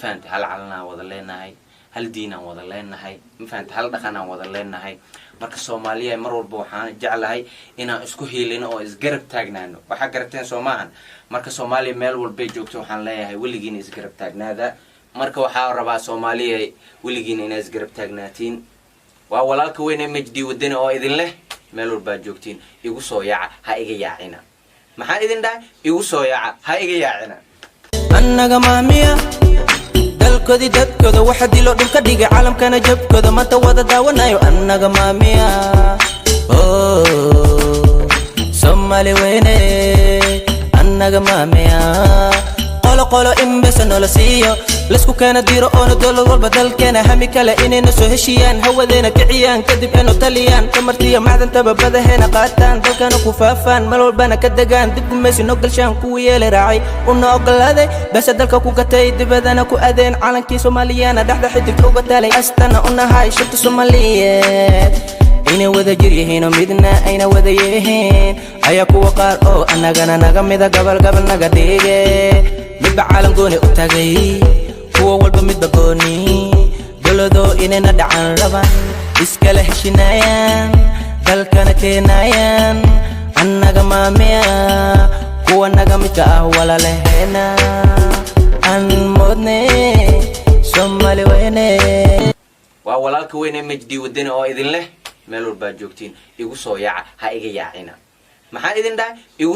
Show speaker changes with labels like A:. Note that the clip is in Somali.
A: فهمت هل علنا وضع لنا هاي هل دينا وضع لنا هاي فهمت هل دخلنا وضع لنا هاي marka Soomaaliya mar walba waxaan jeclahay inaan isku hiilino oo isgarab taagnaano waxa garabteen Soomaaliya marka Soomaaliya meel walba joogto waxaan leeyahay waligiin isgarab taagnaada marka waxa rabaa Soomaaliya waligiin inay isgarab taagnaatiin waa walaalka weyn ee majdi wadana oo idin leh meel walba joogtiin igu soo yaaca ha iga yaacina maxaa idin dhahay igu soo yaaca ha iga yaacina
B: annaga maamiya dalkodi dadkooda waxa dilo dhulka dhigay caalamkana jabkooda manta wada daawanayo annaga maamiya Soomaali weyne annaga maamiya qolo imbesa noo la siiyo lasku kana diro oo dolo walba dalkeena hami kale inayna soo heshiyaan hawadeena kiciyaan kadib inuu taliyaan kamartiyo macdanta babadaheena qaataan dalkana ku faafaan mal walbana ka dagaan dib gumaysi noo galshaan ku yeelay raacay una ogolaaday bas dalka ku gatay dibadana ku adeen calankii Soomaaliyana dhaxda xidig uga talay astana una hay shirta Soomaaliyeed inay wada jir yihiin midna ayna wada yihiin ayaa kuwa qaar oo anagana naga mida gabal naga dhigay midba caalam gooni u tagay kuwa walba midba gooni dowlado inayna dhacan raban iskala heshinayaan dalkana keenayaan annaga maamiya kuwa naga midka ah walaalaheena aan moodne Soomaali weyne
A: waa walaalka weyn ee majdi wadana oo idin leh meel walba joogtiin igu soo yaaca ha iga yaacina maxaa idin dhahay igu